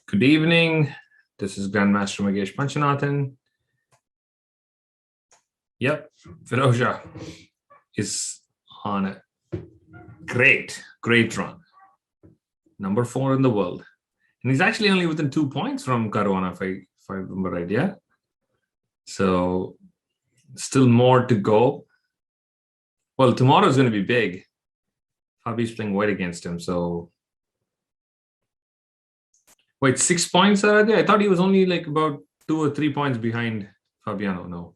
Good evening. This is Grandmaster Magesh Panchanathan. Yep, Firoja is on a great run. Number 4 in the world. And he's actually only within 2 points from Caruana, if I remember right, yeah? So still more to go. Well, tomorrow is going to be big. Fabi's playing white against him, so... Wait, 6 points, Aradhya? I thought he was only like about 2 or 3 points behind Fabiano. No.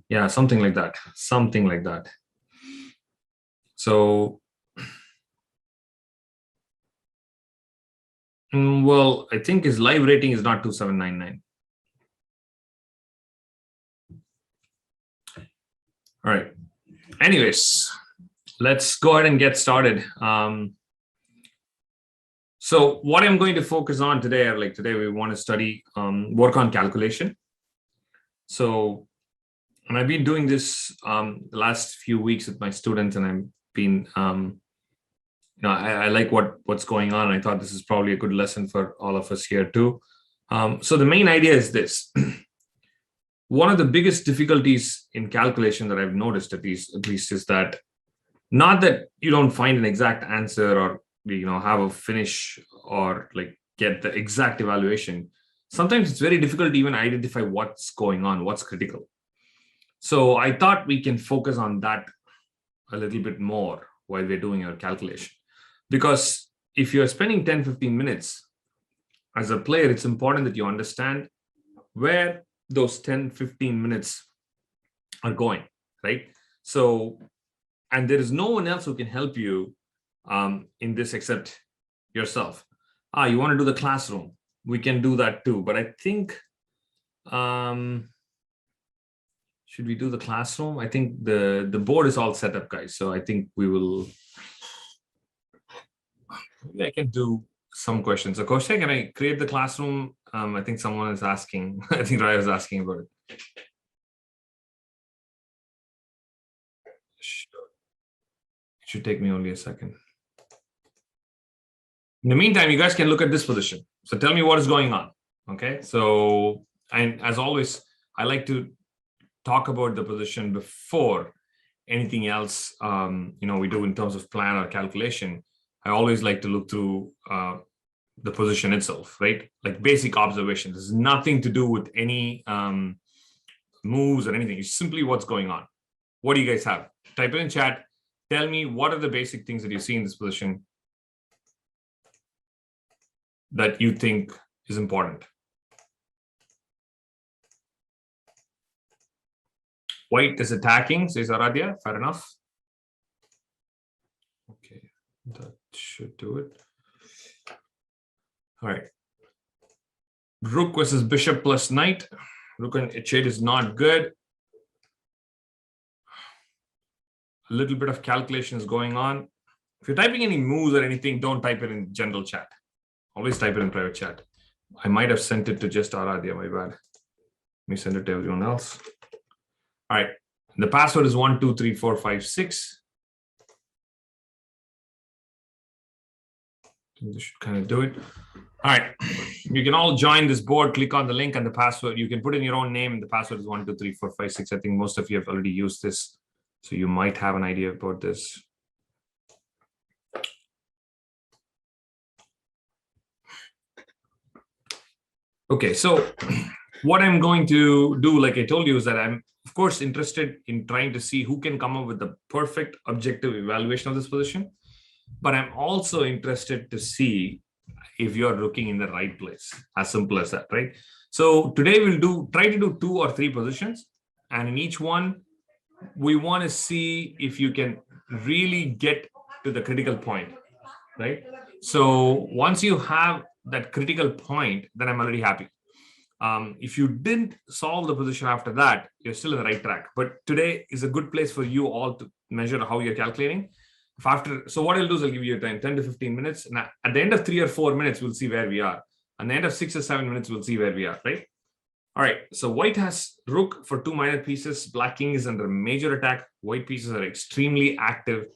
Yeah, something like that. Something like that. So, well, I think his live rating is not 2799. All right. Anyways, let's go ahead and get started. So what I'm going to focus on today, or like today, we want to study, work on calculation. So, and I've been doing this the last few weeks with my students, and I've been, I like what's going on. I thought this is probably a good lesson for all of us here too. So the main idea is this. One of the biggest difficulties in calculation that I've noticed, at least, is that not that you don't find an exact answer or have a finish or like get the exact evaluation. Sometimes it's very difficult to even identify what's going on, what's critical. So I thought we can focus on that a little bit more while we're doing our calculation. Because if you're spending 10-15 minutes as a player, it's important that you understand where those 10-15 minutes are going, right? So, and there is no one else who can help you in this except yourself. You want to do the classroom? We can do that too. But I think, should we do the classroom? I think the board is all set up, guys. So I think we will, maybe I can do some questions. So Koshe, can I create the classroom? I think someone is asking, I think Raya is asking about it. Sure. It should take me only a second. In the meantime, you guys can look at this position. So tell me what is going on. Okay. So, and as always, I like to talk about the position before anything else, we do in terms of plan or calculation. I always like to look through the position itself, right? Like basic observations. There's nothing to do with any moves or anything. It's simply what's going on. What do you guys have? Type it in chat. Tell me what are the basic things that you see in this position that you think is important. White is attacking, says Aradhya. Fair enough. Okay, that should do it. All right. Rook versus bishop plus knight. Rook and h8 is not good. A little bit of calculation is going on. If you're typing any moves or anything, don't type it in general chat. Always type it in private chat. I might have sent it to just Aradhya, my bad. Let me send it to everyone else. All right. The password is 123456. This should kind of do it. All right. You can all join this board, click on the link and the password. You can put in your own name and the password is 123456. I think most of you have already used this, so you might have an idea about this. Okay, so what I'm going to do, like I told you, is that I'm, of course, interested in trying to see who can come up with the perfect objective evaluation of this position. But I'm also interested to see if you're looking in the right place, as simple as that, right? So today we'll try to do 2 or 3 positions. And in each one, we want to see if you can really get to the critical point, right? So once you have that critical point, then I'm already happy. If you didn't solve the position after that, you're still in the right track. But today is a good place for you all to measure how you're calculating. So what I'll do is I'll give you a time, 10 to 15 minutes. And at the end of 3 or 4 minutes, we'll see where we are. At the end of 6 or 7 minutes, we'll see where we are, right? All right, so white has rook for 2 minor pieces. Black king is under major attack. White pieces are extremely active.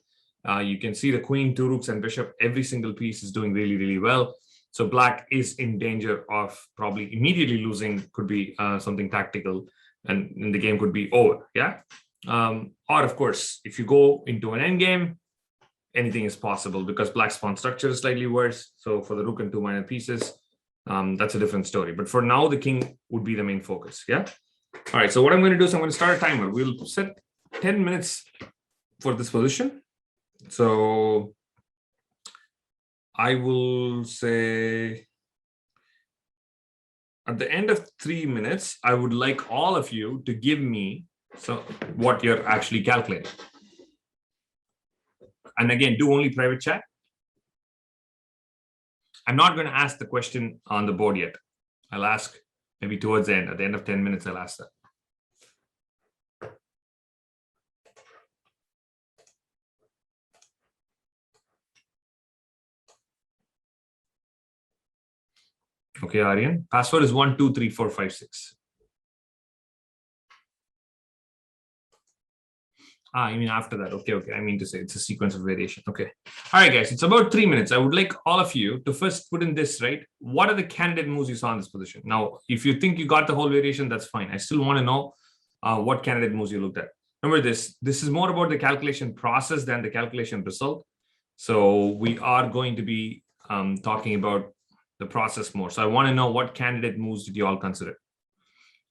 You can see the queen, 2 rooks, and bishop. Every single piece is doing really, really well. So black is in danger of probably immediately losing. Could be something tactical, and the game could be over. Yeah. Or of course, if you go into an endgame, anything is possible because black's pawn structure is slightly worse. So for the rook and 2 minor pieces, that's a different story. But for now, the king would be the main focus. Yeah. All right. So what I'm going to do is I'm going to start a timer. We'll set 10 minutes for this position. So I will say at the end of 3 minutes, I would like all of you to give me what you're actually calculating. And again, do only private chat. I'm not going to ask the question on the board yet. I'll ask maybe towards the end. At the end of 10 minutes, I'll ask that. Okay, Aryan. Password is 123456. You mean after that? Okay. I mean to say it's a sequence of variation. Okay. All right, guys. It's about 3 minutes. I would like all of you to first put in this, right? What are the candidate moves you saw in this position? Now, if you think you got the whole variation, that's fine. I still want to know what candidate moves you looked at. Remember this is more about the calculation process than the calculation result. So we are going to be talking about the process more. So I want to know what candidate moves did you all consider?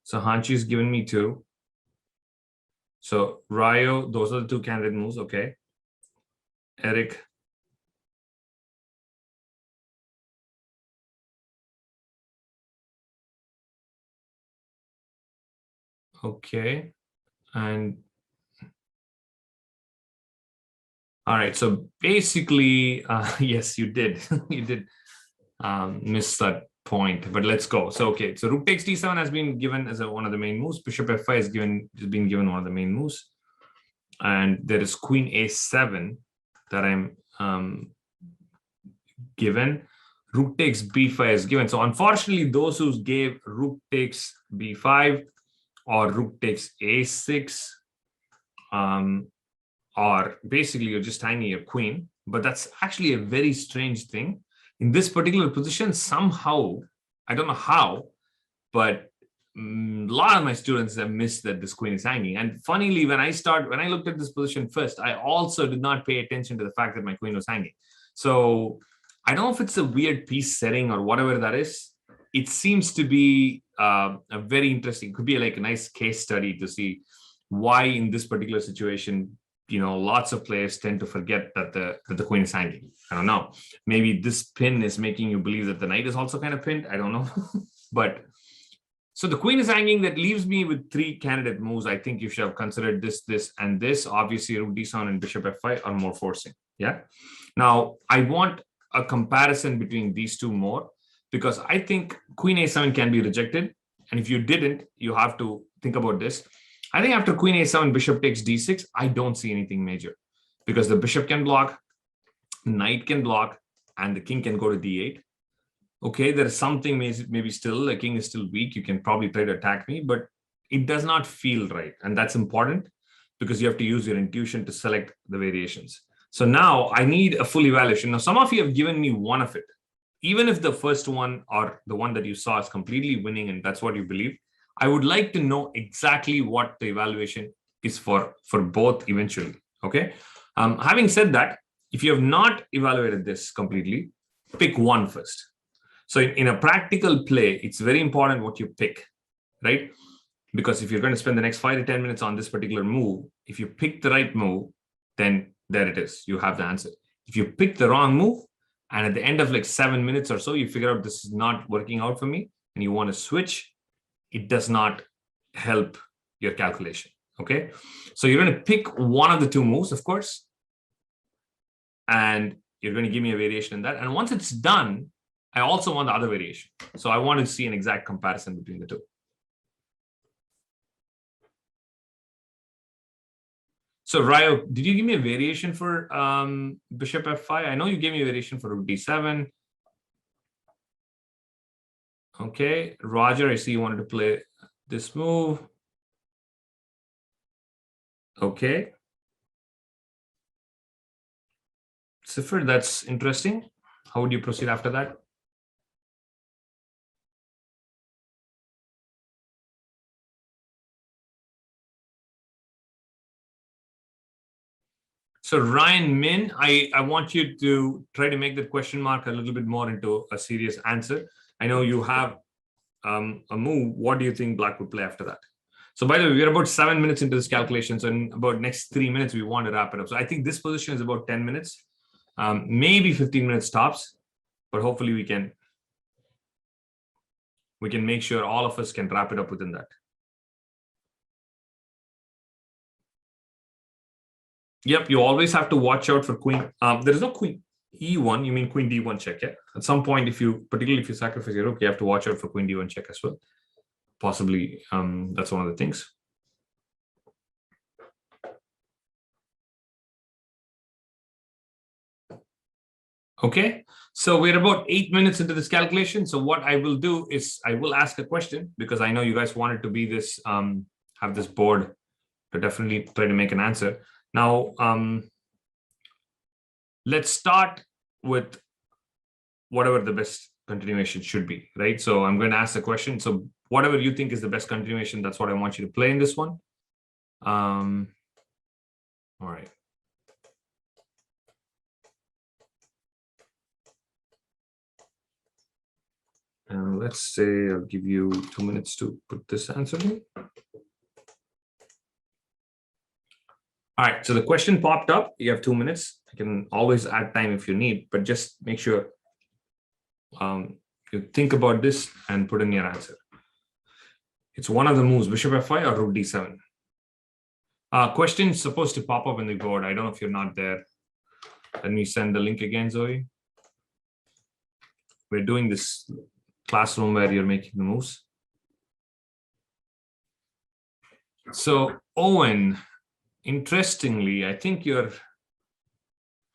So Hanchi's given me 2. So Ryo, those are the 2 candidate moves. Okay. Eric. Okay. And all right. So basically, yes, you did. You did miss that point, but let's go. So, okay. So rook takes d7 has been given as one of the main moves. Bishop f5 has been given one of the main moves. And there is queen a7 that I'm given. Rook takes b5 is given. So unfortunately, those who gave rook takes b5 or rook takes a6 or basically you're just hanging your queen. But that's actually a very strange thing. In this particular position, somehow, I don't know how, but a lot of my students have missed that this queen is hanging. And funnily, when I looked at this position first, I also did not pay attention to the fact that my queen was hanging. So I don't know if it's a weird piece setting or whatever that is. It seems to be a very interesting, could be like a nice case study to see why in this particular situation, lots of players tend to forget that the queen is hanging. I don't know. Maybe this pin is making you believe that the knight is also kind of pinned. I don't know. But so the queen is hanging. That leaves me with 3 candidate moves. I think you should have considered this, and this. Obviously, rook d7 and bishop f5 are more forcing. Yeah. Now, I want a comparison between these 2 more because I think queen a7 can be rejected. And if you didn't, you have to think about this. I think after queen a7, bishop takes d6, I don't see anything major because the bishop can block, knight can block, and the king can go to d8. Okay, there's something maybe still, the king is still weak. You can probably try to attack me, but it does not feel right. And that's important because you have to use your intuition to select the variations. So now I need a full evaluation. Now, some of you have given me one of it. Even if the first one or the one that you saw is completely winning and that's what you believe, I would like to know exactly what the evaluation is for both eventually. Okay. Having said that, if you have not evaluated this completely, pick one first. So in a practical play, it's very important what you pick, right? Because if you're going to spend the next 5 to 10 minutes on this particular move, if you pick the right move, then there it is. You have the answer. If you pick the wrong move, and at the end of like 7 minutes or so, you figure out this is not working out for me, and you want to switch, it does not help your calculation. Okay. So you're going to pick one of the 2 moves, of course, and you're going to give me a variation in that. And once it's done, I also want the other variation. So I want to see an exact comparison between the 2. So Ryo, did you give me a variation for bishop f5? I know you gave me a variation for rook d7. Okay, Roger, I see you wanted to play this move. Okay. Cipher, that's interesting. How would you proceed after that? So Ryan Min, I want you to try to make that question mark a little bit more into a serious answer. I know you have a move. What do you think Black would play after that? So by the way, we're about 7 minutes into this calculation. So in about next 3 minutes, we want to wrap it up. So I think this position is about 10 minutes, maybe 15 minutes tops, but hopefully we can make sure all of us can wrap it up within that. Yep, you always have to watch out for queen. There is no queen e1. You mean queen d1 check, yeah? At some point, particularly if you sacrifice your rook, you have to watch out for queen d1 check as well. Possibly, that's one of the things. Okay, so we're about 8 minutes into this calculation. So what I will do is I will ask a question because I know you guys wanted to be this, have this board to definitely try to make an answer. Now, let's start with whatever the best continuation should be, right? So I'm going to ask the question. So whatever you think is the best continuation, that's what I want you to play in this one. All right. And let's say I'll give you 2 minutes to put this answer in. All right, so the question popped up. You have 2 minutes. I can always add time if you need, but just make sure you think about this and put in your answer. It's one of the moves, bishop f5 or rook d7. Question is supposed to pop up in the board. I don't know if you're not there. Let me send the link again, Zoe. We're doing this classroom where you're making the moves. So Owen, interestingly, I think your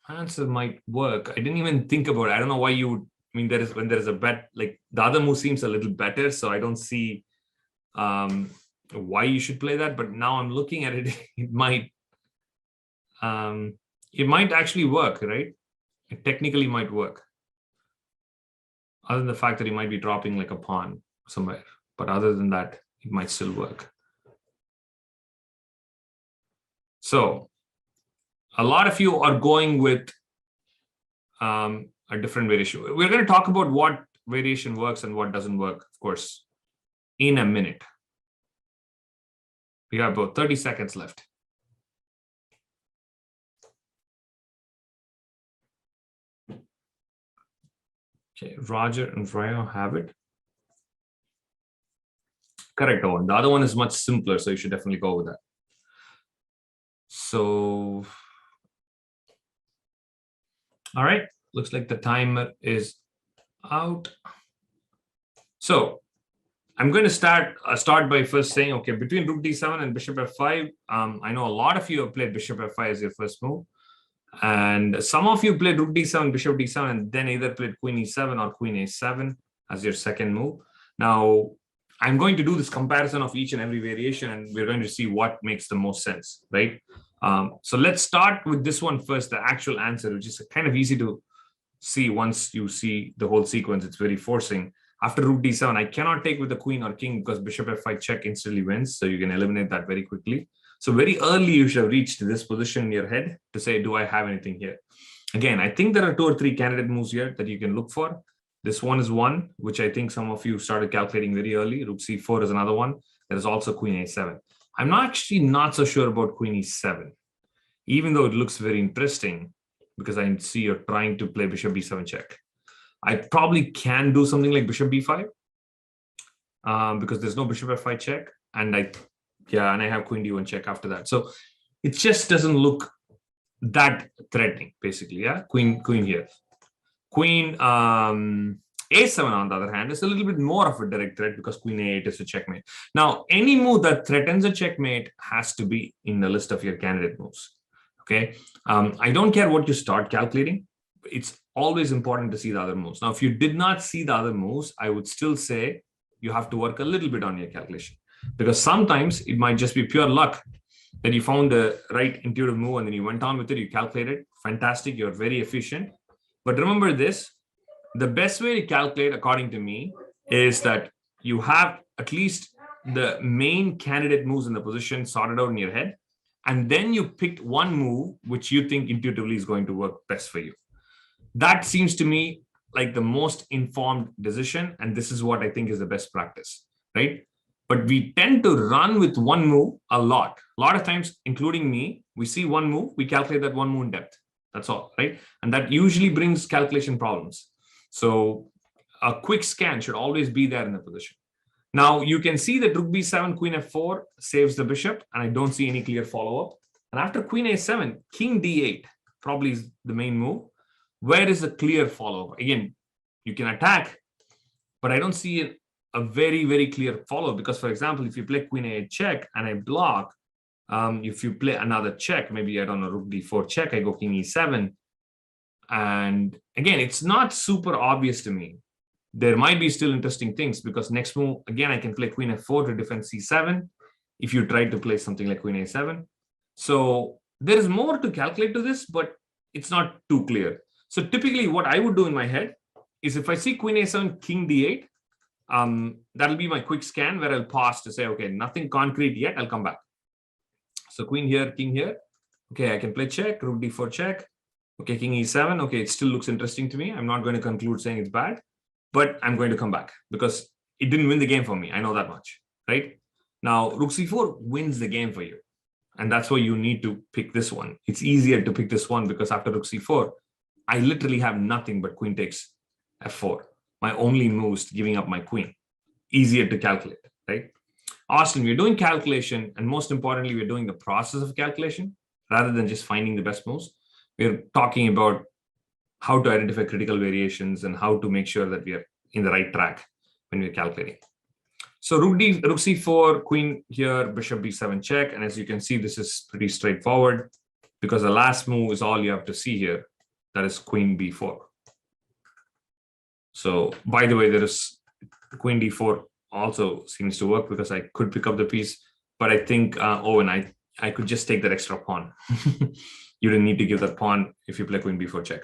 answer might work. I didn't even think about it. I don't know why you would. I mean, when there is a bet, like the other move seems a little better, so I don't see why you should play that. But now I'm looking at it, it might actually work, right? It technically might work. Other than the fact that he might be dropping like a pawn somewhere, but other than that, it might still work. So a lot of you are going with a different variation. We're going to talk about what variation works and what doesn't work, of course, in a minute. We have about 30 seconds left. Okay, Roger and Freya have it. Correct, Owen. The other one is much simpler, so you should definitely go with that. So, all right, looks like the timer is out. So I'm going to start by first saying, okay, between rook d7 and bishop f5, I know a lot of you have played bishop f5 as your first move. And some of you played rook d7, bishop d7, and then either played queen e7 or queen a7 as your second move. Now, I'm going to do this comparison of each and every variation, and we're going to see what makes the most sense, right? So let's start with this one first, the actual answer, which is kind of easy to see once you see the whole sequence. It's very forcing. After rook d7, I cannot take with the queen or king because bishop f5 check instantly wins, so you can eliminate that very quickly. So very early, you should have reached this position in your head to say, do I have anything here? Again, I think there are 2 or 3 candidate moves here that you can look for. This one is one, which I think some of you started calculating very early. Rook c4 is another one. There is also queen a7. I'm actually not so sure about queen e7, even though it looks very interesting because I see you're trying to play bishop b7 check. I probably can do something like bishop b5 because there's no bishop f5 check. And I have queen d1 check after that. So it just doesn't look that threatening, basically. Yeah, queen here. Queen a7, on the other hand, is a little bit more of a direct threat because queen a8 is a checkmate. Now, any move that threatens a checkmate has to be in the list of your candidate moves. Okay, I don't care what you start calculating. It's always important to see the other moves. Now, if you did not see the other moves, I would still say you have to work a little bit on your calculation. because sometimes it might just be pure luck that you found the right intuitive move and then you went on with it, you calculated. Fantastic, you're very efficient. But remember this, the best way to calculate, according to me, is that you have at least the main candidate moves in the position sorted out in your head, and then you picked one move which you think intuitively is going to work best for you. That seems to me like the most informed decision, and this is what I think is the best practice, right? But we tend to run with one move a lot. A lot of times, including me, we see one move, we calculate that one move in depth. That's all, right? And that usually brings calculation problems. So a quick scan should always be there in the position. Now you can see that rook b7, queen f4 saves the bishop, and I don't see any clear follow-up. And after queen a7, king d8 probably is the main move. Where is the clear follow-up? Again, you can attack, but I don't see a very, very clear follow-up, because, for example, if you play queen a8 check and I block, if you play another check, maybe I don't know, rook d4 check, I go king e7. And again, it's not super obvious to me. There might be still interesting things, because next move, again, I can play queen f4 to defend c7 if you try to play something like queen a7. So there is more to calculate to this, but it's not too clear. So typically what I would do in my head is, if I see queen a7, king d8, that'll be my quick scan where I'll pause to say, okay, nothing concrete yet, I'll come back. So queen here, king here. Okay, I can play check, rook d4 check. Okay, king e7. Okay, it still looks interesting to me. I'm not going to conclude saying it's bad, but I'm going to come back because it didn't win the game for me. I know that much, right? Now, rook c4 wins the game for you. And that's why you need to pick this one. It's easier to pick this one because after rook c4, I literally have nothing but queen takes f4. My only move is giving up my queen. Easier to calculate, right? Austin, we're doing calculation, and most importantly, we're doing the process of calculation rather than just finding the best moves. We're talking about how to identify critical variations and how to make sure that we are in the right track when we're calculating. So rook c4, queen here, bishop b7 check. And as you can see, this is pretty straightforward because the last move is all you have to see here. That is queen b4. So by the way, there is queen d4 also seems to work because I could pick up the piece, but I think, and I could just take that extra pawn. You didn't need to give that pawn if you play queen b4 check.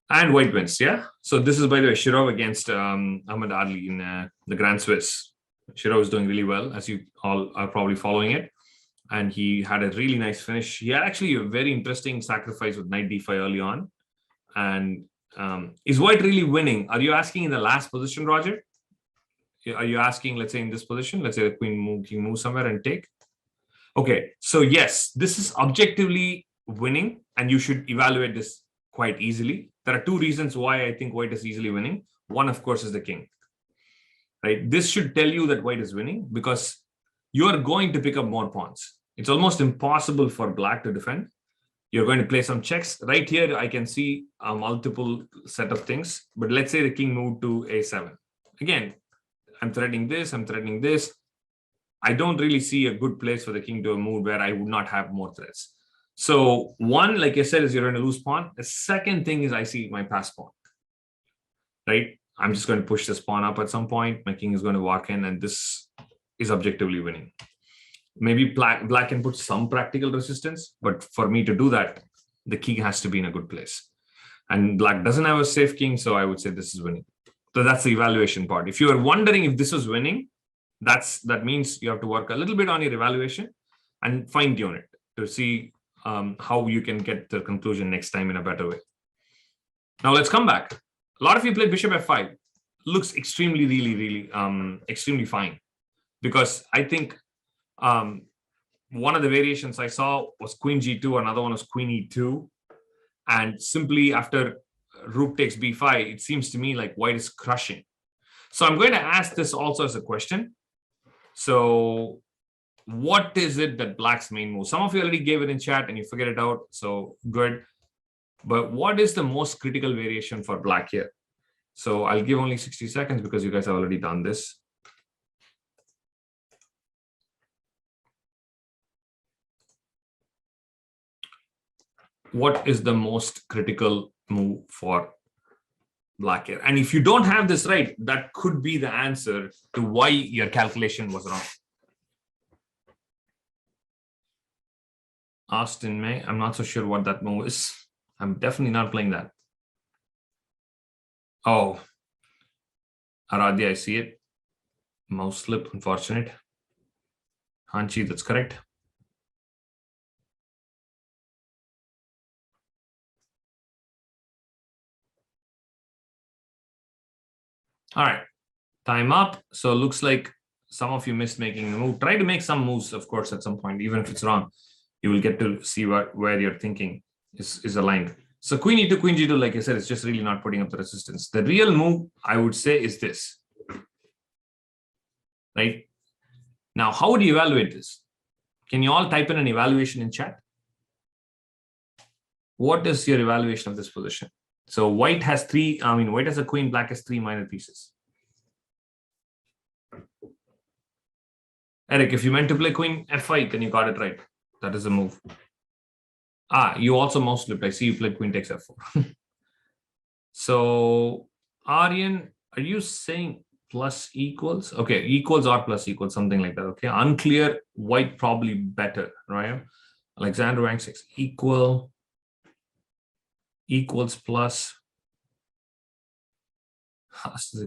And white wins, yeah? So this is, by the way, Shirov against Ahmed Ali in the Grand Swiss. Shirov is doing really well, as you all are probably following it. And he had a really nice finish. He had actually a very interesting sacrifice with knight d5 early on. And is white really winning? Are you asking in the last position, Roger? Are you asking, let's say, in this position? Let's say the queen move somewhere and take. Okay, so yes, this is objectively winning, and you should evaluate this quite easily. There are two reasons why I think white is easily winning. One, of course, is the king, right? This should tell you that white is winning because you are going to pick up more pawns. It's almost impossible for black to defend. You're going to play some checks. Right here, I can see a multiple set of things, but let's say the king moved to a7. Again, I'm threatening this, I'm threatening this. I don't really see a good place for the king to move where I would not have more threats. So one, like I said, is you're going to lose pawn. The second thing is I see my pass pawn, right? I'm just going to push this pawn up at some point. My king is going to walk in, and this is objectively winning. Maybe black can put some practical resistance, but for me to do that, the king has to be in a good place. And black doesn't have a safe king, so I would say this is winning. So that's the evaluation part. If you are wondering if this is winning, that means you have to work a little bit on your evaluation and fine-tune it to see how you can get the conclusion next time in a better way. Now let's come back. A lot of you played bishop f5. Looks extremely, really, extremely fine. Because I think one of the variations I saw was queen g2, another one was queen e2. And simply after rook takes b5, it seems to me like white is crushing. So I'm going to ask this also as a question. So what is it that black's main move? Some of you already gave it in chat and you figured it out, so good. But what is the most critical variation for black here? So I'll give only 60 seconds because you guys have already done this. What is the most critical move for black here. And if you don't have this right, that could be the answer to why your calculation was wrong. Austin May, I'm not so sure what that move is. I'm definitely not playing that. Oh, Aradhya, I see it. Mouse slip, unfortunate. Hanchi, that's correct. All right, time up. So it looks like some of you missed making the move. Try to make some moves, of course, at some point, even if it's wrong. You will get to see where your thinking is aligned. So queen e2, queen g2, like I said, it's just really not putting up the resistance. The real move, I would say, is this. Right? Now, how would you evaluate this? Can you all type in an evaluation in chat? What is your evaluation of this position? So white has white has a queen, black has 3 minor pieces. Eric, if you meant to play queen f5, then you got it right. That is a move. You also mouse flipped. I see you played queen takes f4. So, Aryan, are you saying plus equals? Okay, equals or plus equals, something like that. Okay, unclear, white probably better, right? Alexander Wang 6 equals plus.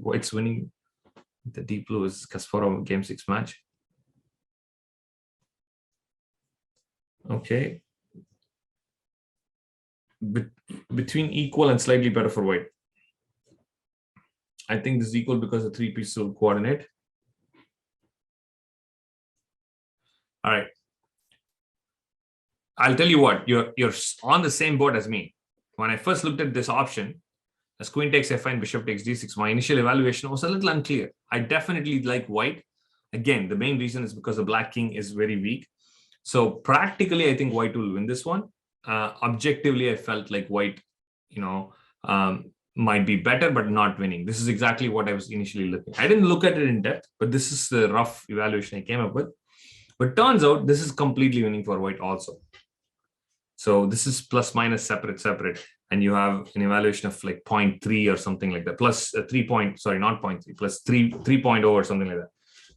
White's winning. The deep blue is Kasparov game 6 match. Okay. Between equal and slightly better for white. I think this is equal because the 3 pieces will coordinate. All right. I'll tell you what, you're on the same boat as me. When I first looked at this option, as queen takes f5 and bishop takes d6, my initial evaluation was a little unclear. I definitely like white. Again, the main reason is because the black king is very weak. So practically, I think white will win this one. Objectively, I felt like white, might be better, but not winning. This is exactly what I was initially looking. I didn't look at it in depth, but this is the rough evaluation I came up with. But turns out this is completely winning for white also. So this is plus minus separate, and you have an evaluation of like 0.3 or something like that, plus 3 point, sorry, not 0.3, plus 3.0 or something like that.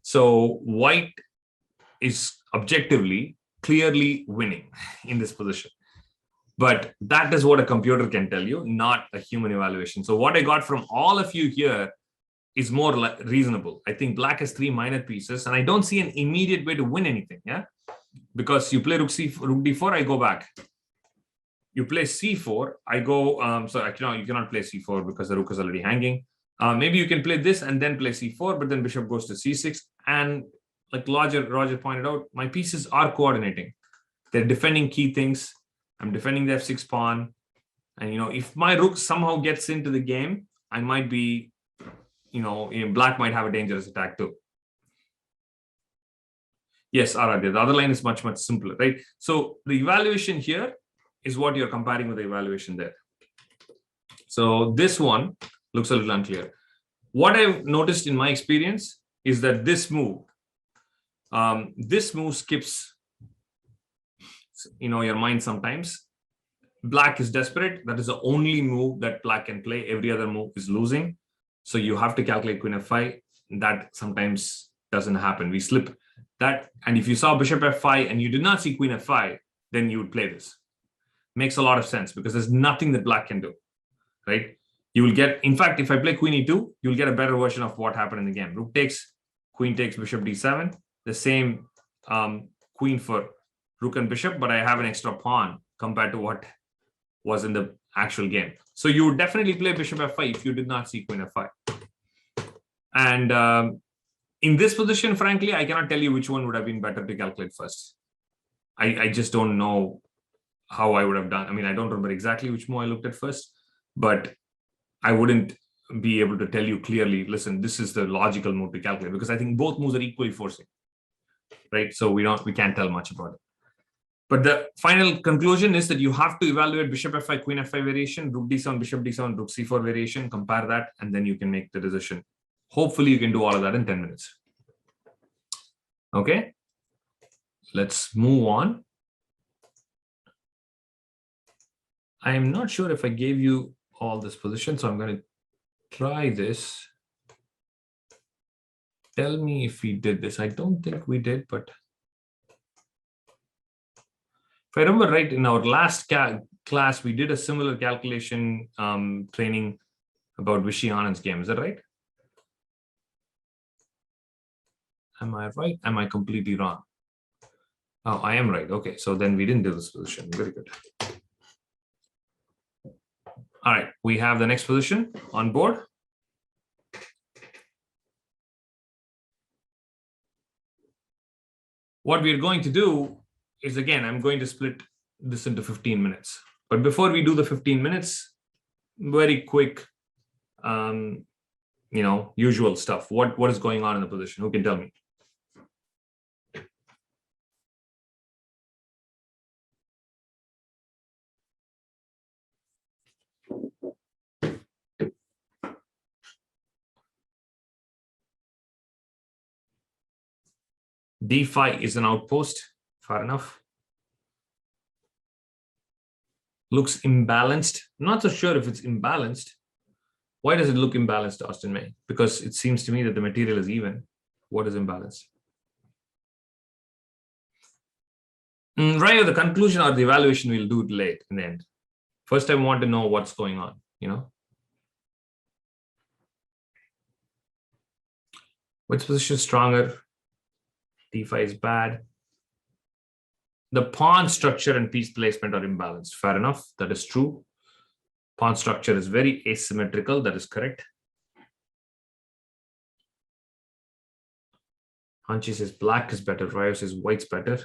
So white is objectively clearly winning in this position. But that is what a computer can tell you, not a human evaluation. So what I got from all of you here is more reasonable. I think black has 3 minor pieces, and I don't see an immediate way to win anything. Yeah, because you play rook d4, I go back. You play c4, I go. So you cannot play c4 because the rook is already hanging. Maybe you can play this and then play c4, but then bishop goes to c6. And like Roger pointed out, my pieces are coordinating. They're defending key things. I'm defending the f6 pawn. And, if my rook somehow gets into the game, I might be, black might have a dangerous attack too. Yes, Aradhya, the other line is much, much simpler, right? So the evaluation here is what you're comparing with the evaluation there. So this one looks a little unclear. What I've noticed in my experience is that this move skips your mind sometimes. Black is desperate. That is the only move that black can play. Every other move is losing. So you have to calculate queen f5. That sometimes doesn't happen. We slip that. And if you saw bishop f5 and you did not see queen f5, then you would play this. Makes a lot of sense because there's nothing that black can do, right? You will get, in fact, if I play queen e2, you'll get a better version of what happened in the game. Rook takes, queen takes, bishop d7. The same queen for rook and bishop, but I have an extra pawn compared to what was in the actual game. So you would definitely play bishop f5 if you did not see queen f5. And in this position, frankly, I cannot tell you which one would have been better to calculate first. I just don't know how I would have done. I mean, I don't remember exactly which move I looked at first, but I wouldn't be able to tell you clearly, listen, this is the logical move to calculate, because I think both moves are equally forcing, right? So we can't tell much about it. But the final conclusion is that you have to evaluate bishop f5, queen f5 variation, rook d7, bishop d7, rook c4 variation, compare that, and then you can make the decision. Hopefully you can do all of that in 10 minutes. Okay, let's move on. I am not sure if I gave you all this position, so I'm going to try this. Tell me if we did this. I don't think we did, but if I remember right, in our last class, we did a similar calculation training about Vishy Anand's game. Is that right? Am I right? Am I completely wrong? Oh, I am right. Okay, so then we didn't do this position. Very good. All right, we have the next position on board. What we're going to do is, again, I'm going to split this into 15 minutes. But before we do the 15 minutes, very quick, usual stuff. What is going on in the position? Who can tell me? D5 is an outpost. Fair enough. Looks imbalanced. I'm not so sure if it's imbalanced. Why does it look imbalanced, Austin May? Because it seems to me that the material is even. What is imbalanced? Right, the conclusion or the evaluation we'll do it late in the end. First, I want to know what's going on, Which position is stronger? D5 is bad. The pawn structure and piece placement are imbalanced. Fair enough. That is true. Pawn structure is very asymmetrical. That is correct. Hanchi says black is better. Ryo says white's better.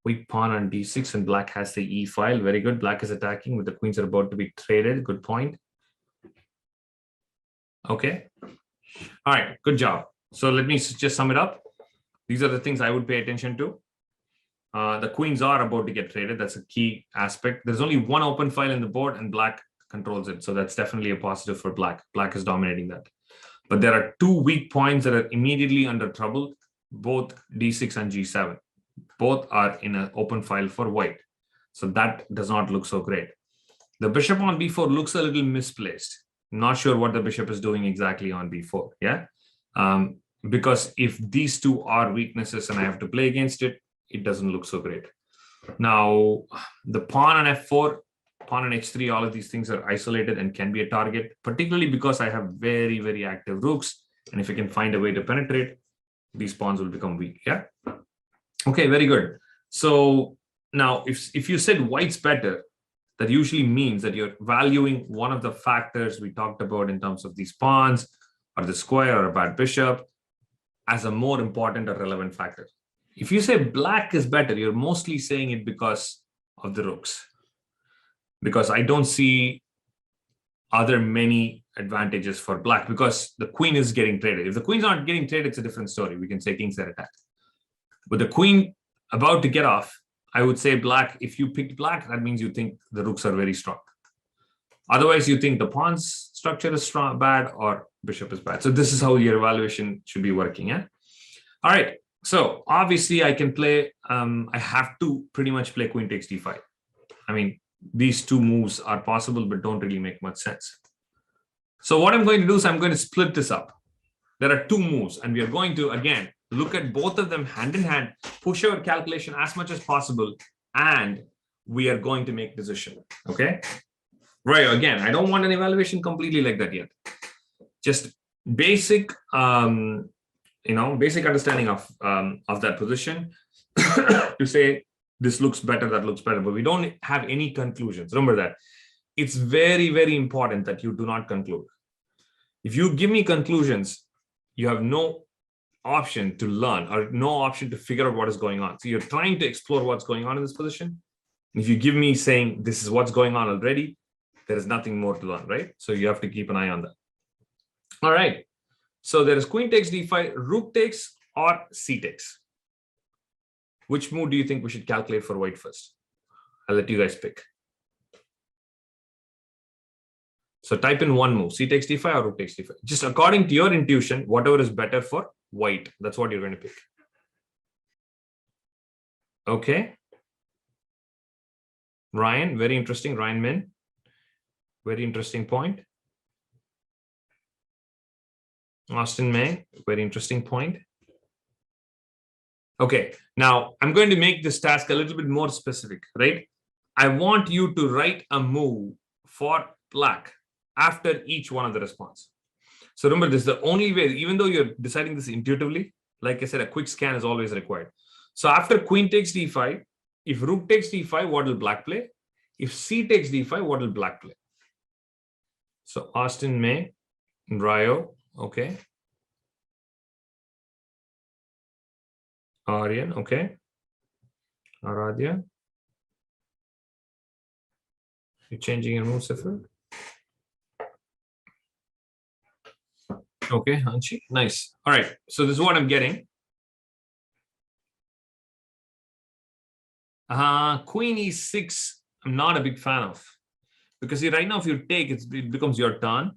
Weak pawn on D6 and black has the E file. Very good. Black is attacking, but the queens are about to be traded. Good point. Okay. All right. Good job. So let me just sum it up. These are the things I would pay attention to. The queens are about to get traded. That's a key aspect. There's only one open file in the board and black controls it. So that's definitely a positive for black. Black is dominating that. But there are two weak points that are immediately under trouble, both D6 and G7. Both are in an open file for white. So that does not look so great. The bishop on B4 looks a little misplaced. Not sure what the bishop is doing exactly on B4. Yeah. Because if these two are weaknesses and I have to play against it, it doesn't look so great. Now, the pawn on F4, pawn on H3, all of these things are isolated and can be a target, particularly because I have very, very active rooks. And if I can find a way to penetrate, these pawns will become weak. Yeah. Okay, very good. So now if you said white's better, that usually means that you're valuing one of the factors we talked about in terms of these pawns or the square or a bad bishop as a more important or relevant factor. If you say black is better, you're mostly saying it because of the rooks. Because I don't see other many advantages for black because the queen is getting traded. If the queen's not getting traded, it's a different story. We can say king's that attack. But the queen about to get off, I would say black. If you picked black, that means you think the rooks are very strong. Otherwise, you think the pawn's structure is strong, bad, or bishop is bad. So this is how your evaluation should be working. Yeah. All right. So obviously, I can play. I have to pretty much play queen takes d5. I mean, these two moves are possible, but don't really make much sense. So what I'm going to do is I'm going to split this up. There are two moves, and we are going to, again, look at both of them hand in hand, push our calculation as much as possible, and we are going to make decision. Okay. Right. Again, I don't want an evaluation completely like that yet. Just basic, basic understanding of that position to say this looks better, that looks better, but we don't have any conclusions. Remember that. It's very, very important that you do not conclude. If you give me conclusions, you have no option to learn or no option to figure out what is going on. So you're trying to explore what's going on in this position. If you give me saying this is what's going on already, there is nothing more to learn, right? So you have to keep an eye on that. All right. So there is queen takes d5, rook takes, or c takes. Which move do you think we should calculate for white first? I'll let you guys pick. So type in one move, c takes d5 or rook takes d5. Just according to your intuition, whatever is better for white, that's what you're going to pick. Okay. Ryan, very interesting. Ryan Min, very interesting point. Austin May, very interesting point. Okay, now I'm going to make this task a little bit more specific, right? I want you to write a move for black after each one of the response. So remember, this is the only way, even though you're deciding this intuitively, like I said, a quick scan is always required. So after queen takes d5, if rook takes d5, what will black play? If c takes d5, what will black play? So Austin May, Rio, okay. Aryan, okay. Aradhya. You're changing your move, Sifar. Okay, Hanchi, nice. All right, so this is what I'm getting. Queen e6, I'm not a big fan of. Because see, right now, if you take, it becomes your turn.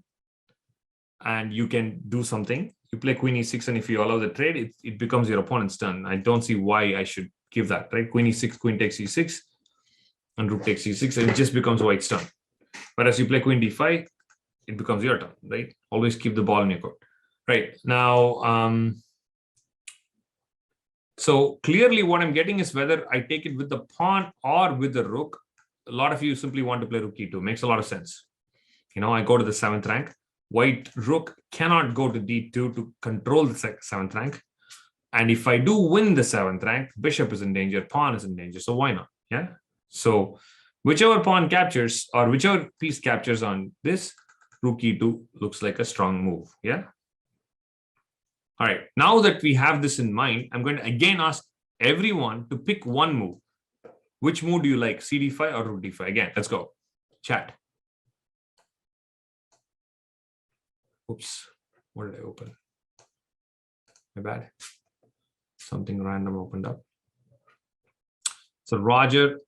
And you can do something. You play queen e6, and if you allow the trade, it becomes your opponent's turn. I don't see why I should give that, right? Queen e6, queen takes e6, and rook takes e6, and it just becomes white's turn. But as you play queen d5, it becomes your turn, right? Always keep the ball in your court. Right, now, so clearly what I'm getting is whether I take it with the pawn or with the rook. A lot of you simply want to play rook e2. Makes a lot of sense. I go to the 7th rank. White rook cannot go to d2 to control the 7th rank. And if I do win the 7th rank, bishop is in danger, pawn is in danger. So why not? Yeah. So whichever pawn captures or whichever piece captures on this, rook e2 looks like a strong move. Yeah. All right. Now that we have this in mind, I'm going to again ask everyone to pick one move. Which move do you like? cd5 or rook d5? Again, let's go. Chat. Oops, what did I open? My bad. Something random opened up. So Roger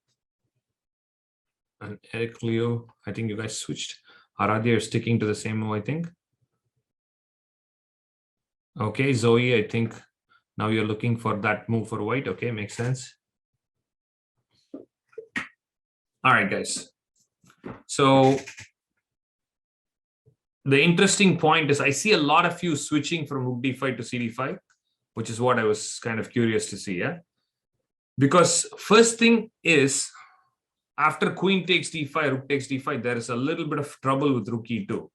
and Eric Leo, I think you guys switched. Aradhya is sticking to the same move, I think. Okay, Zoe, I think now you're looking for that move for white. Okay, makes sense. All right, guys. So the interesting point is I see a lot of you switching from rook d5 to cd5, which is what I was kind of curious to see. Yeah, because first thing is after queen takes d5, rook takes d5, there is a little bit of trouble with rook e2.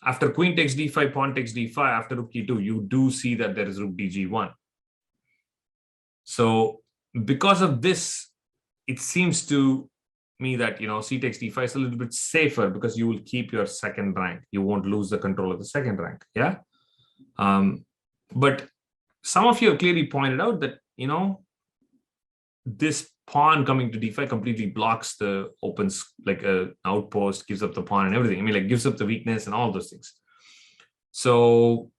After queen takes d5, pawn takes d5, after rook e2, you do see that there is rook dg1. So because of this, it seems to me that c takes d5 is a little bit safer because you will keep your 2nd rank. You won't lose the control of the 2nd rank. Yeah. But some of you have clearly pointed out that this pawn coming to d5 completely blocks the opens, like a outpost, gives up the pawn and everything. I mean, like gives up the weakness and all those things. So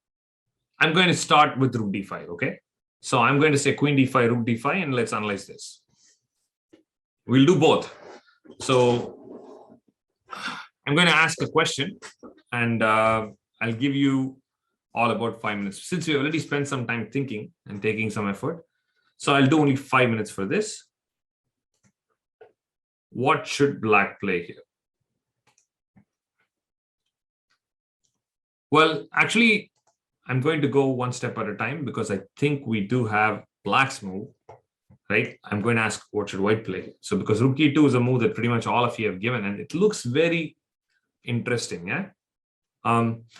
I'm going to start with rook d5. Okay. So I'm going to say queen d5, rook d5, and let's analyze this. We'll do both. So I'm going to ask a question, and I'll give you all about 5 minutes. Since we already spent some time thinking and taking some effort, so I'll do only 5 minutes for this. What should black play here? Well, actually, I'm going to go one step at a time because I think we do have black's move. Right, I'm going to ask what should white play. So because rook e2 is a move that pretty much all of you have given, and it looks very interesting. Yeah.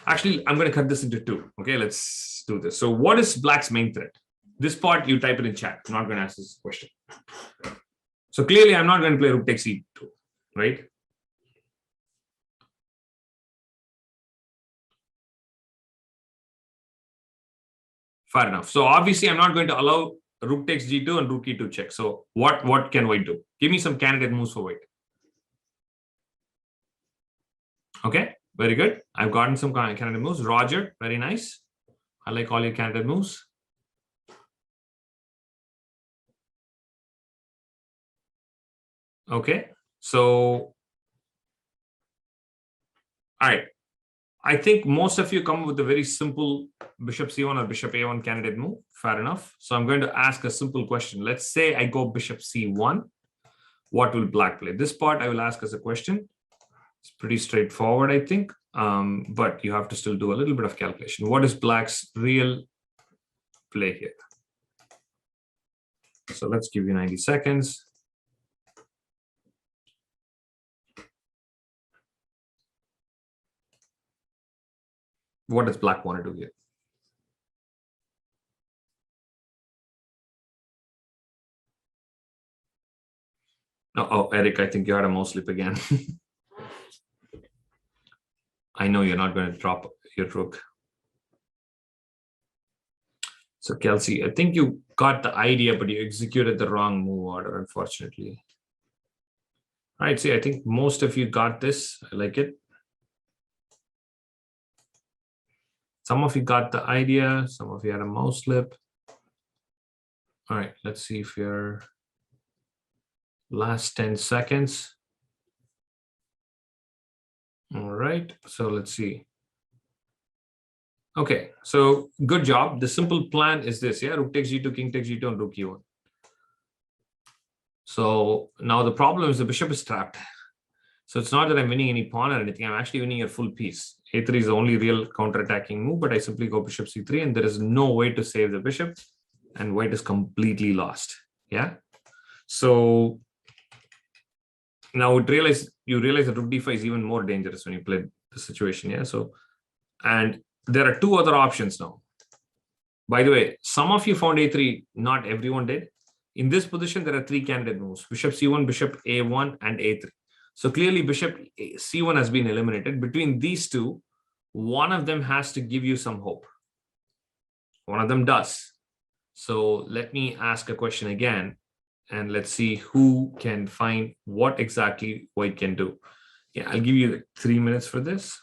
Actually, I'm going to cut this into 2. Okay, let's do this. So what is black's main threat? This part you type it in chat. I'm not going to ask this question. So clearly, I'm not going to play rook takes e2. Right. Fair enough. So obviously, I'm not going to allow rook takes g2 and rook e2 check. So what can white do? Give me some candidate moves for white. Okay, very good. I've gotten some candidate moves. Roger, very nice. I like all your candidate moves. Okay, so all right. I think most of you come with a very simple bishop c1 or bishop a1 candidate move. Fair enough. So I'm going to ask a simple question. Let's say I go bishop c1. What will black play? This part I will ask as a question. It's pretty straightforward, I think. but you have to still do a little bit of calculation. What is black's real play here? So let's give you 90 seconds. What does black want to do here? Oh, Eric, I think you had a mouse slip again. I know you're not going to drop your rook. So Kelsey, I think you got the idea, but you executed the wrong move order, unfortunately. All right, see, I think most of you got this. I like it. Some of you got the idea. Some of you had a mouse slip. All right, let's see if you're last 10 seconds. All right, so let's see. Okay, so good job. The simple plan is this, yeah, rook takes g2, king takes g2, and rook e1. So now the problem is the bishop is trapped. So it's not that I'm winning any pawn or anything. I'm actually winning a full piece. a3 is the only real counterattacking move, but I simply go bishop c3, and there is no way to save the bishop, and white is completely lost. Yeah. So now you realize that rook d5 is even more dangerous when you play the situation. Yeah. So, and there are two other options now. By the way, some of you found a3, not everyone did. In this position, there are three candidate moves: bishop c1, bishop a1, and a3. So clearly bishop c1 has been eliminated. Between these two, one of them has to give you some hope. One of them does. So let me ask a question again, and let's see who can find what exactly white can do. Yeah, I'll give you 3 minutes for this.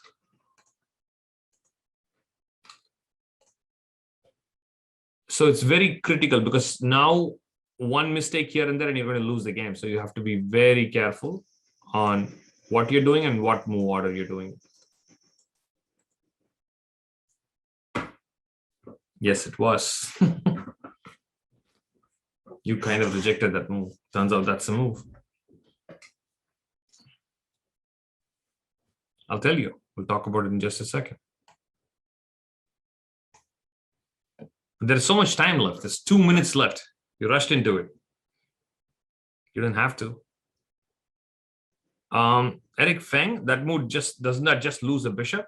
So it's very critical because now one mistake here and there and you're going to lose the game. So you have to be very careful on what you're doing and what move order you're doing. Yes, it was. You kind of rejected that move. Turns out that's a move. I'll tell you. We'll talk about it in just a second. There's so much time left. There's 2 minutes left. You rushed into it. You didn't have to. Eric Feng, that move doesn't that just lose a bishop?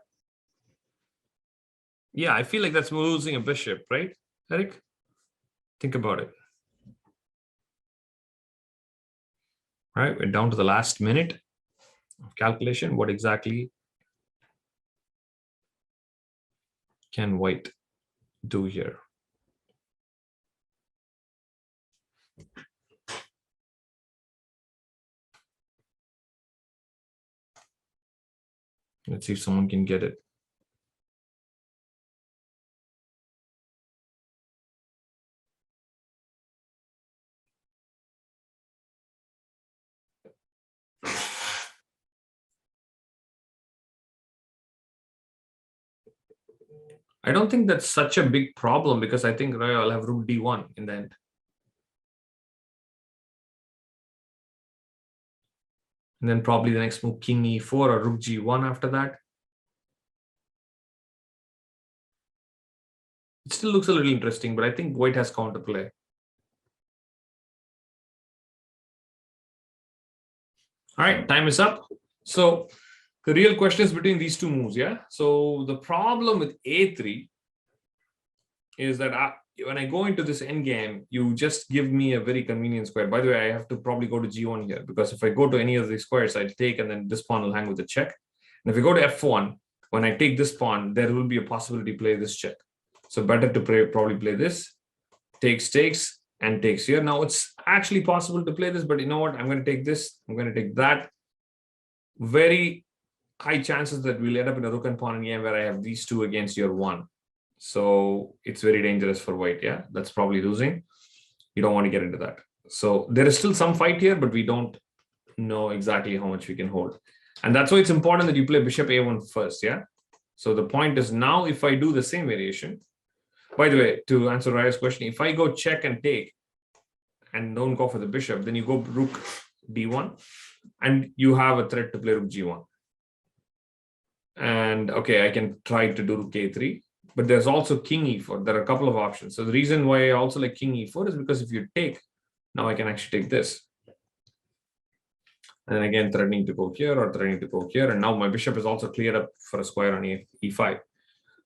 Yeah, I feel like that's losing a bishop, right, Eric? Think about it. All right, we're down to the last minute of calculation. What exactly can white do here? Let's see if someone can get it. I don't think that's such a big problem because I think I'll have rook d1 in the end. And then probably the next move, king e4 or rook g1 after that. It still looks a little interesting, but I think white has counterplay. All right, time is up. So the real question is between these two moves, yeah? So the problem with a3 is that when I go into this endgame, you just give me a very convenient square. By the way, I have to probably go to g1 here because if I go to any of these squares, I take and then this pawn will hang with a check. And if you go to f1, when I take this pawn, there will be a possibility to play this check. So better to probably play this, takes, and takes here. Now it's actually possible to play this, but you know what? I'm going to take this. I'm going to take that. Very high chances that we'll end up in a rook and pawn game where I have these two against your one. So it's very dangerous for white. Yeah, that's probably losing. You don't want to get into that. So there is still some fight here, but we don't know exactly how much we can hold. And that's why it's important that you play bishop a1 first. Yeah. So the point is now if I do the same variation, by the way, to answer Raya's question, if I go check and take and don't go for the bishop, then you go rook d1 and you have a threat to play rook g1. And okay, I can try to do rook a3, but there's also king e4. There are a couple of options. So the reason why I also like king e4 is because if you take, now I can actually take this. And then again, threatening to go here or threatening to go here. And now my bishop is also cleared up for a square on e5.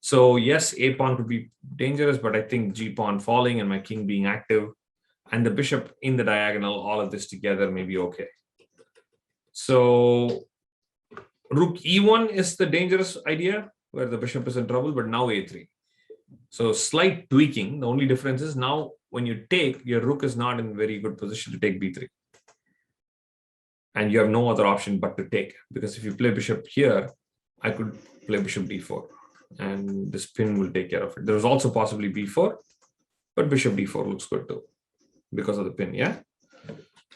So yes, a pawn could be dangerous, but I think g pawn falling and my king being active and the bishop in the diagonal, all of this together may be okay. So rook e1 is the dangerous idea where the bishop is in trouble, but now a3. So slight tweaking. The only difference is now when you take, your rook is not in very good position to take b3. And you have no other option but to take. Because if you play bishop here, I could play bishop d4. And this pin will take care of it. There's also possibly b4, but bishop d4 looks good too because of the pin, yeah?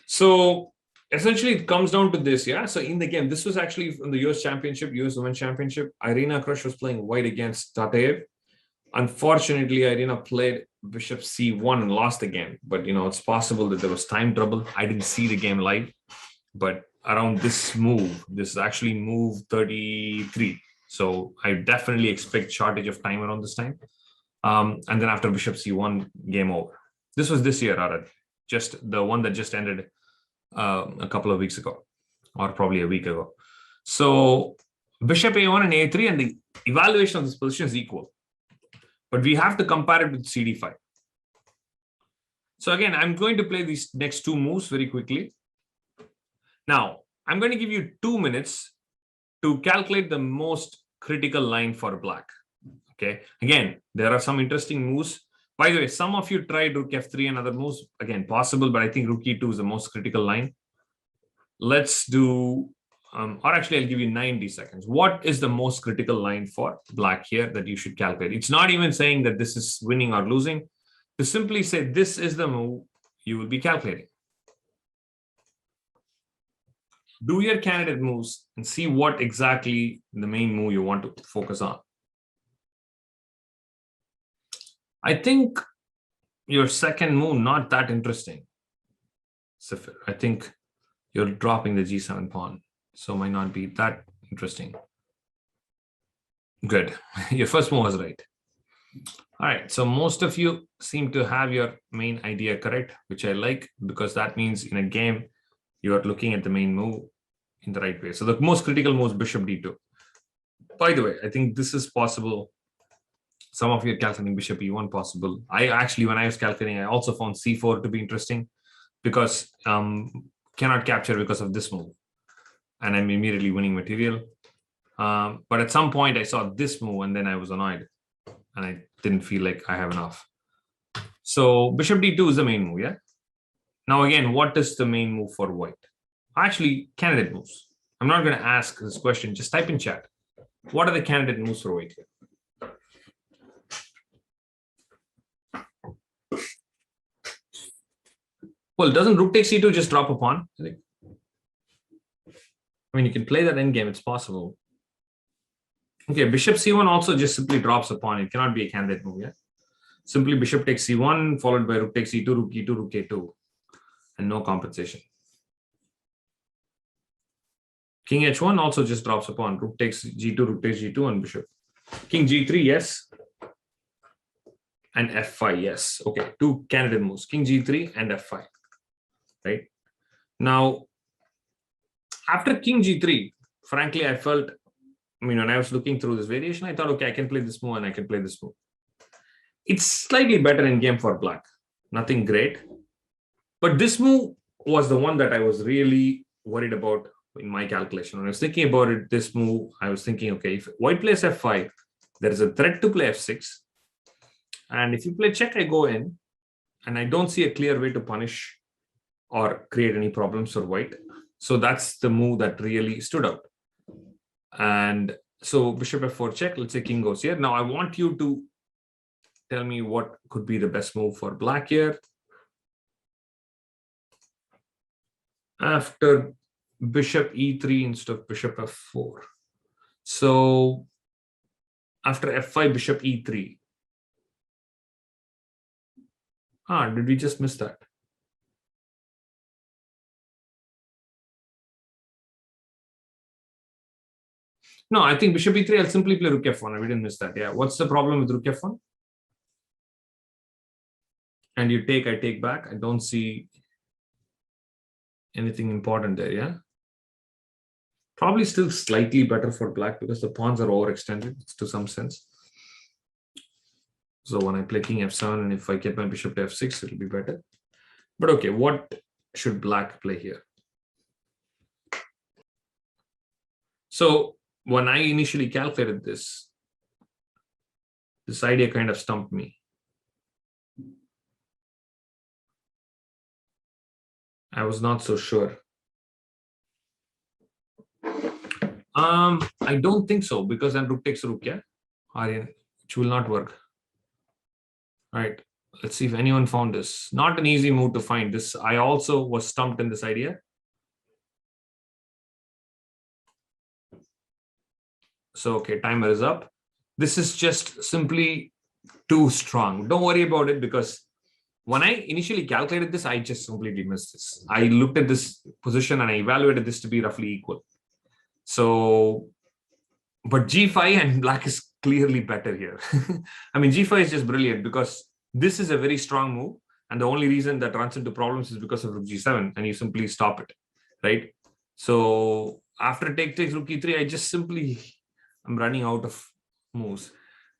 So essentially it comes down to this, yeah? So in the game, this was actually from the US Championship, US Women's Championship. Irina Krush was playing white against Tateev. Unfortunately, Irina played bishop c1 and lost the game. But, it's possible that there was time trouble. I didn't see the game live. But around this move, this is actually move 33. So I definitely expect shortage of time around this time. And then after bishop c1, game over. This was this year, Arad. Just the one that just ended a couple of weeks ago, or probably a week ago. So bishop a1 and a3, and the evaluation of this position is equal. But we have to compare it with cd5. So again, I'm going to play these next two moves very quickly. Now, I'm going to give you 2 minutes to calculate the most critical line for black. Okay. Again, there are some interesting moves. By the way, some of you tried rook f3 and other moves. Again, possible, but I think rook e2 is the most critical line. Let's do, or actually, I'll give you 90 seconds. What is the most critical line for black here that you should calculate? It's not even saying that this is winning or losing. To simply say this is the move you will be calculating. Do your candidate moves and see what exactly the main move you want to focus on. I think your second move, not that interesting. Sifir, I think you're dropping the g7 pawn, so might not be that interesting. Good. Your first move was right. All right, so most of you seem to have your main idea correct, which I like, because that means in a game, you are looking at the main move in the right way. So the most critical move is bishop d2. By the way, I think this is possible. Some of you are calculating bishop e1 possible. I actually, when I was calculating, I also found c4 to be interesting because cannot capture because of this move. And I'm immediately winning material. But at some point I saw this move and then I was annoyed and I didn't feel like I have enough. So bishop d2 is the main move, yeah? Now again, what is the main move for white? Actually, candidate moves. I'm not going to ask this question, just type in chat. What are the candidate moves for white here? Well, doesn't rook takes c2 just drop a pawn? I mean, you can play that endgame, it's possible. Okay, bishop c1 also just simply drops a pawn. It cannot be a candidate move, yeah? Simply bishop takes c1, followed by rook takes e2, rook e2, rook a2, and no compensation. King h1 also just drops a pawn. Rook takes g2, rook takes g2, and bishop. King g3, yes. And f5, yes. Okay, two candidate moves, king g3 and f5, right? Now, after king g3, frankly, I felt, when I was looking through this variation, I thought, okay, I can play this move and I can play this move. It's slightly better in game for black. Nothing great. But this move was the one that I was really worried about in my calculation. When I was thinking about it, this move, I was thinking, okay, if white plays f5, there is a threat to play f6. And if you play check, I go in, and I don't see a clear way to punish or create any problems for white. So that's the move that really stood out. And so bishop f4 check, let's say king goes here. Now I want you to tell me what could be the best move for black here. After bishop e3 instead of bishop f4. So after f5, bishop e3. Did we just miss that? No, I think bishop e3, I'll simply play rook f1. We didn't miss that. Yeah. What's the problem with rook f1? And you take, I take back. I don't see anything important there. Yeah. Probably still slightly better for black because the pawns are overextended to some sense. So when I play king f7 and if I get my bishop to f6, it'll be better. But okay, what should black play here? So when I initially calculated this idea kind of stumped me. I was not so sure. I don't think so because then rook takes rook, yeah, which will not work. All right, let's see if anyone found this. Not an easy move to find this. I also was stumped in this idea. So, okay, timer is up. This is just simply too strong. Don't worry about it because when I initially calculated this, I just completely missed this. I looked at this position and I evaluated this to be roughly equal. So, but g5 and black is clearly better here. I mean, g5 is just brilliant because this is a very strong move. And the only reason that runs into problems is because of rook g7 and you simply stop it, right? So after take takes rook e3, I just simply, I'm running out of moves.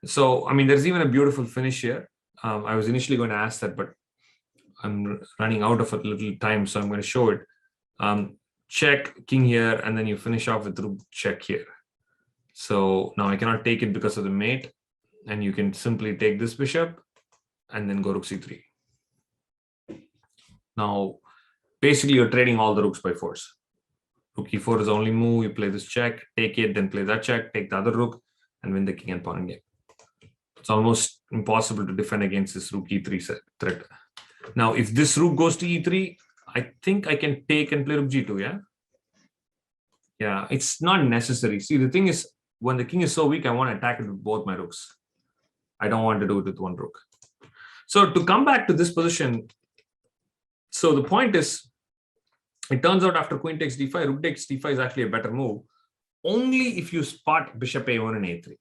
So, I mean, there's even a beautiful finish here. I was initially going to ask that, but I'm running out of a little time. So I'm going to show it. Check king here, and then you finish off with rook check here. So now I cannot take it because of the mate, and you can simply take this bishop and then go rook c3. Now, basically you're trading all the rooks by force. Rook e4 is the only move. You play this check, take it, then play that check, take the other rook, and win the king and pawn game. It's almost impossible to defend against this rook e3 threat. Now, if this rook goes to e3, I think I can take and play rook g2, yeah? Yeah, it's not necessary. See, the thing is, when the king is so weak, I want to attack it with both my rooks. I don't want to do it with one rook. So to come back to this position, so the point is, it turns out after queen takes d5, rook takes d5 is actually a better move, only if you spot bishop a1 and a3.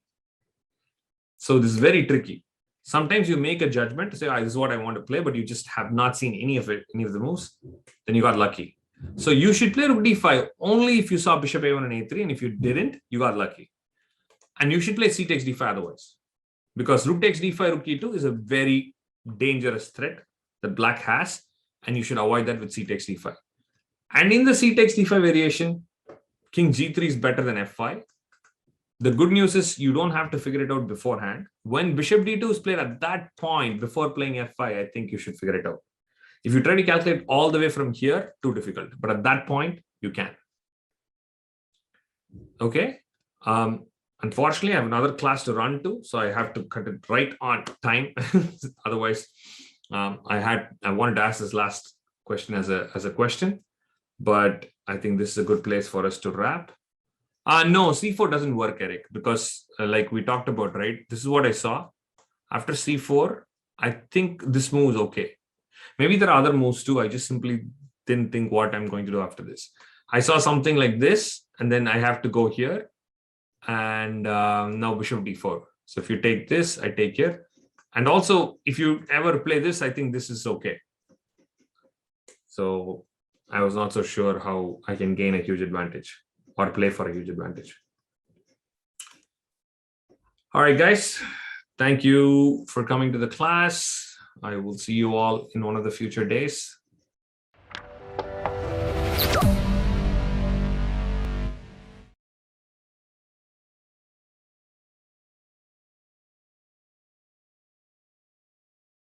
So this is very tricky. Sometimes you make a judgment to say, this is what I want to play, but you just have not seen any of it, any of the moves. Then you got lucky. So you should play rook d5 only if you saw bishop a1 and a3, and if you didn't, you got lucky. And you should play c takes d5 otherwise. Because rook takes d5, rook e2 is a very dangerous threat that black has, and you should avoid that with c takes d5. And in the c takes d5 variation, king g3 is better than f5. The good news is you don't have to figure it out beforehand. When bishop d2 is played at that point before playing f5, I think you should figure it out. If you try to calculate all the way from here, too difficult. But at that point, you can. Okay. Unfortunately, I have another class to run to, so I have to cut it right on time. Otherwise, I wanted to ask this last question as a question, but I think this is a good place for us to wrap. No, c4 doesn't work, Eric, because like we talked about, right? This is what I saw. After c4, I think this move is okay. Maybe there are other moves too. I just simply didn't think what I'm going to do after this. I saw something like this, and then I have to go here. And now bishop d4. So if you take this, I take here. And also, if you ever play this, I think this is okay. So I was not so sure how I can gain a huge advantage or play for a huge advantage. All right, guys. Thank you for coming to the class. I will see you all in one of the future days.